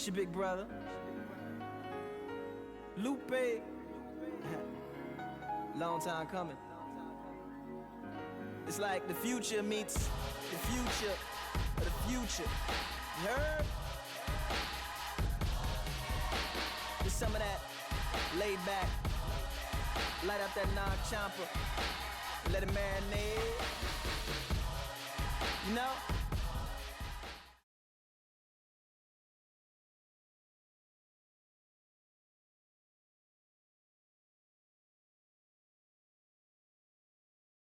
It's your big brother, Lupe. Long time coming. It's like the future meets the future of the future. You heard? Just some of that laid back, light up that non-chomper, let it marinate. You know?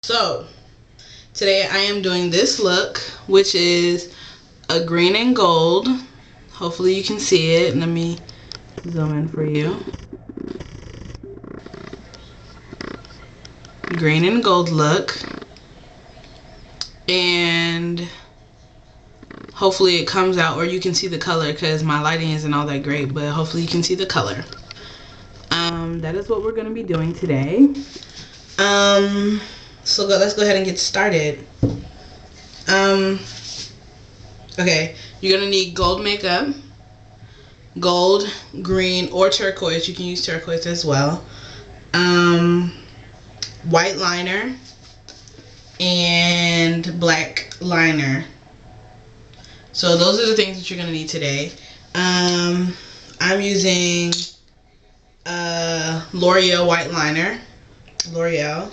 So today I am doing this look, which is a green and gold. Hopefully you can see it. Let me zoom in for you. Green and gold look. And hopefully it comes out, or you can see the color, because my lighting isn't all that great, but hopefully you can see the color. That is what we're going to be doing today. So let's go ahead and get started. Okay, you're gonna need gold makeup, gold, green, or turquoise. You can use turquoise as well. White liner and black liner. So those are the things that you're gonna need today. I'm using L'Oreal white liner. L'Oreal.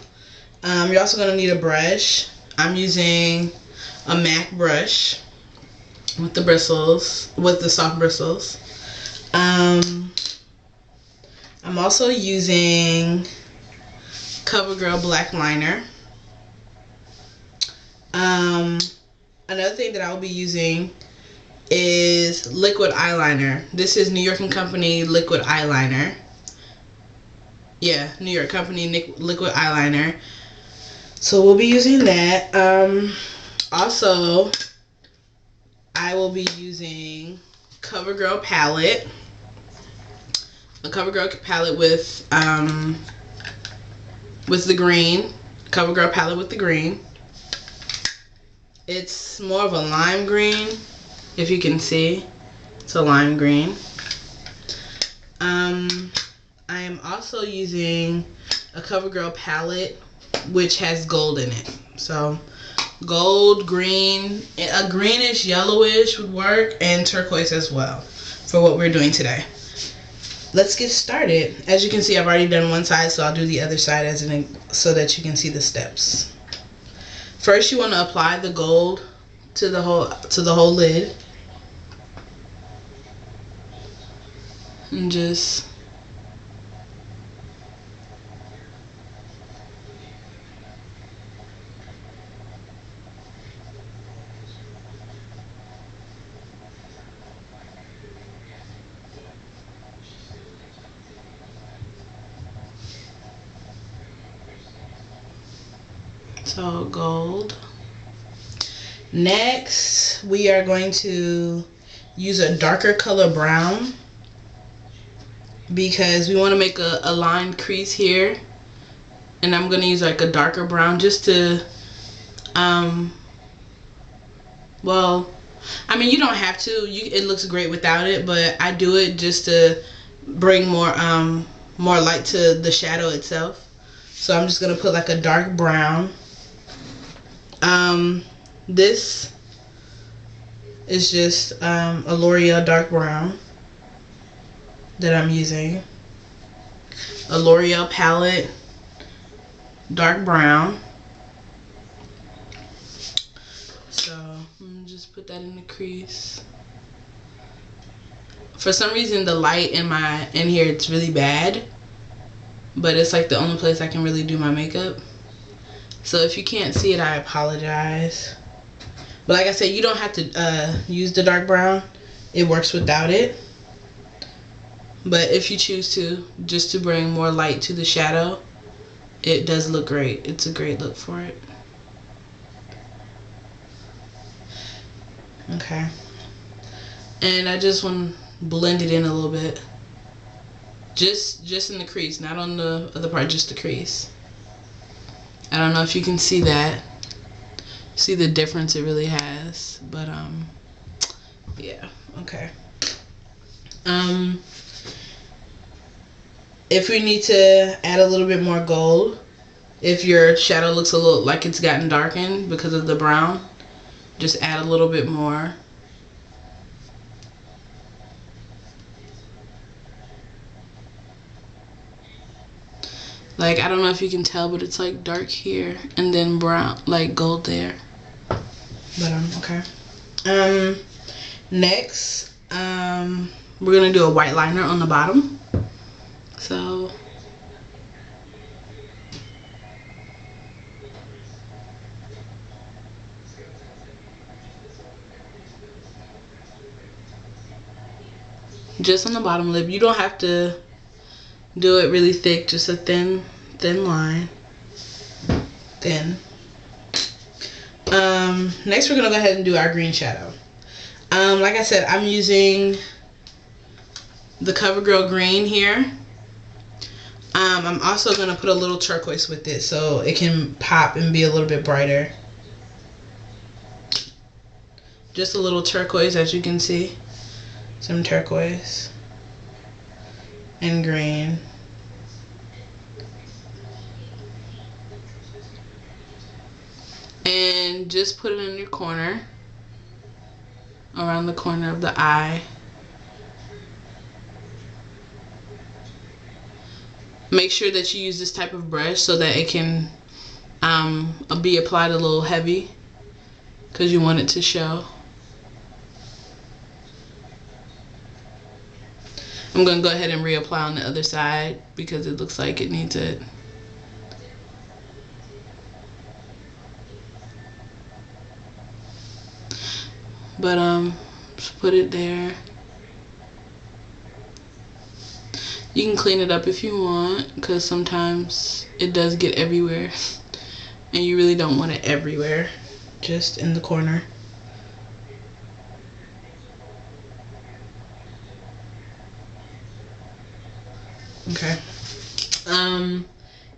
You're also going to need a brush. I'm using a MAC brush with the bristles, with the soft bristles. I'm also using CoverGirl black liner. Another thing that I will be using is liquid eyeliner. This is New York & Company liquid eyeliner. Yeah, New York Company liquid eyeliner. So we'll be using that. Also, I will be using CoverGirl palette. A CoverGirl palette with the green. CoverGirl palette with the green. It's more of a lime green, if you can see. It's a lime green. I am also using a CoverGirl palette which has gold in it. So gold, green, a greenish yellowish would work, and turquoise as well for what we're doing today. Let's get started. As you can see, I've already done one side, so I'll do the other side so that you can see the steps. First, you want to apply the gold to the whole lid, and just so gold. Next, we are going to use a darker color brown because we want to make a lined crease here, and I'm going to use like a darker brown just to well, I mean, you don't have to. It looks great without it, but I do it just to bring more light to the shadow itself. So I'm just going to put like a dark brown. This is just a L'Oreal dark brown that I'm using. A L'Oreal palette dark brown. So I'm gonna just put that in the crease. For some reason the light in here, it's really bad, but it's like the only place I can really do my makeup. So if you can't see it, I apologize. But like I said, you don't have to use the dark brown. It works without it. But if you choose to, just to bring more light to the shadow, it does look great. It's a great look for it. Okay. And I just want to blend it in a little bit. Just in the crease, not on the other part, just the crease. I don't know if you can see that. See the difference it really has, but yeah, okay. If we need to add a little bit more gold, if your shadow looks a little like it's gotten darkened because of the brown, just add a little bit more. Like, I don't know if you can tell, but it's like dark here and then brown, like gold there. But okay. Next, we're gonna do a white liner on the bottom. So just on the bottom lip. You don't have to do it really thick, just a thin line. Thin. Next we're gonna go ahead and do our green shadow. Like I said, I'm using the CoverGirl green here. I'm also gonna put a little turquoise with it so it can pop and be a little bit brighter. Just a little turquoise, as you can see. Some turquoise and green. And just put it in your corner, around the corner of the eye. Make sure that you use this type of brush so that it can be applied a little heavy, because you want it to show. I'm going to go ahead and reapply on the other side because it looks like it needs it. But just put it there. You can clean it up if you want, because sometimes it does get everywhere and you really don't want it everywhere, just in the corner. Okay.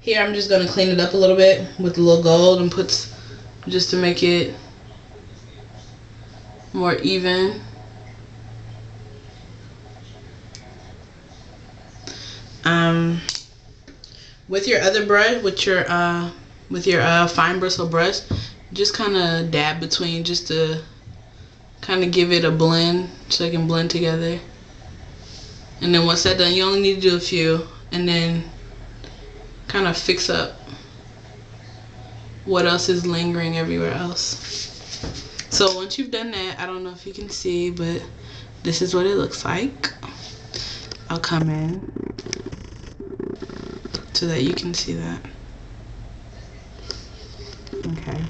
Here I'm just gonna clean it up a little bit with a little gold and put, just to make it more even. With your other brush, with your fine bristle brush, just kind of dab between, just to kind of give it a blend so it can blend together. And then once that's done, you only need to do a few, and then kind of fix up what else is lingering everywhere else. So once you've done that, I don't know if you can see, but this is what it looks like. I'll come in so that you can see that. Okay.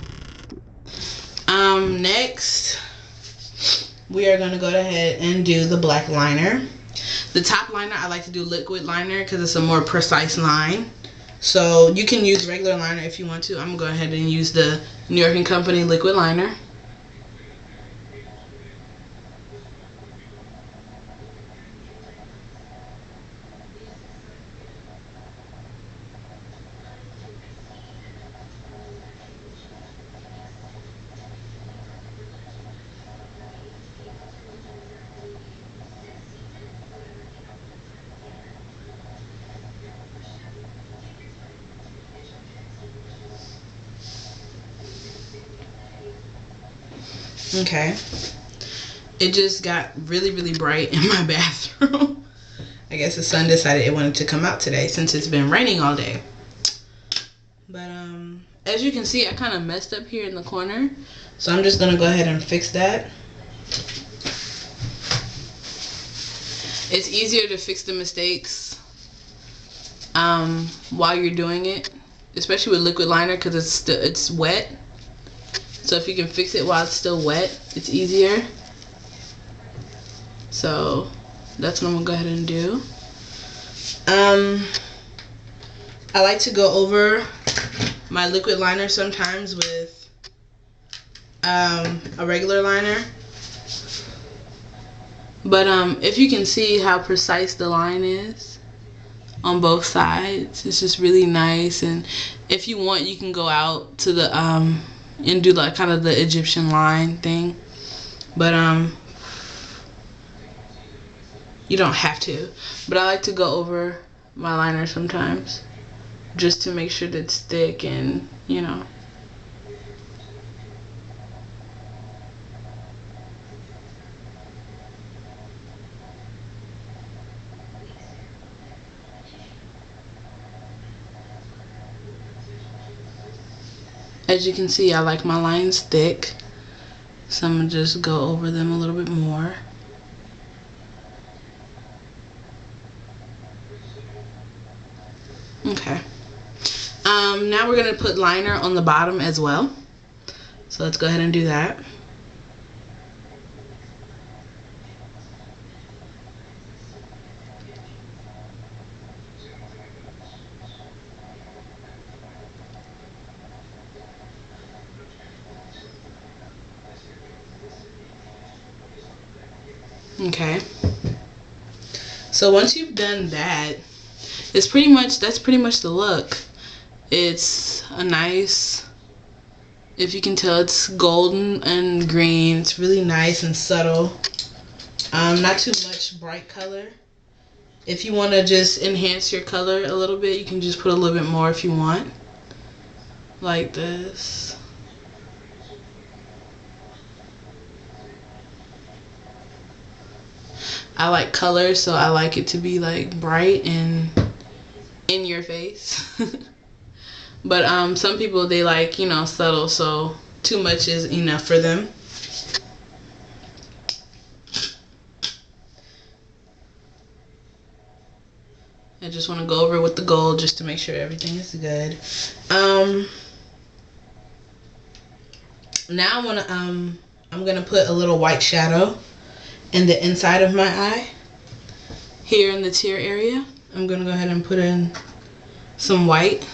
Next, we are going to go ahead and do the black liner. The top liner, I like to do liquid liner because it's a more precise line. So you can use regular liner if you want to. I'm going to go ahead and use the New York & Company liquid liner. Okay, it just got really, really bright in my bathroom. I guess the sun decided it wanted to come out today since it's been raining all day. But as you can see, I kind of messed up here in the corner, so I'm just gonna go ahead and fix that. It's easier to fix the mistakes while you're doing it, especially with liquid liner, because it's wet. So if you can fix it while it's still wet, it's easier. So that's what I'm gonna go ahead and do. I like to go over my liquid liner sometimes with a regular liner. But if you can see how precise the line is on both sides, it's just really nice. And if you want, you can go out to the and do like kind of the Egyptian line thing. But You don't have to, but I like to go over my liner sometimes just to make sure that it's thick and, you know. As you can see, I like my lines thick, so I'm gonna just go over them a little bit more. Okay. Now we're gonna put liner on the bottom as well. So let's go ahead and do that. Okay. So once you've done that, that's pretty much the look. It's a nice, if you can tell, it's golden and green. It's really nice and subtle. Not too much bright color. If you want to just enhance your color a little bit, you can just put a little bit more if you want. Like this. I like color, so I like it to be like bright and in your face. But some people, they like, you know, subtle, so too much is enough for them. I just want to go over with the gold just to make sure everything is good. Now I'm gonna put a little white shadow in the inside of my eye. Here in the tear area, I'm gonna go ahead and put in some white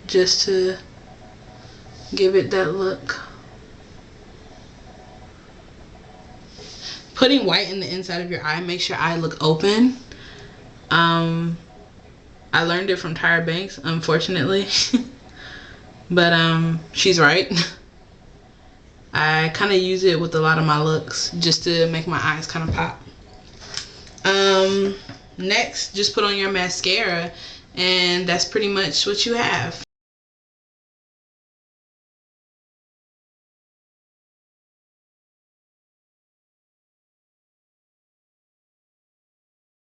just to give it that look. Putting white in the inside of your eye makes your eye look open. I learned it from Tyra Banks, unfortunately. But she's right. I kind of use it with a lot of my looks just to make my eyes kind of pop. Next, just put on your mascara, and that's pretty much what you have.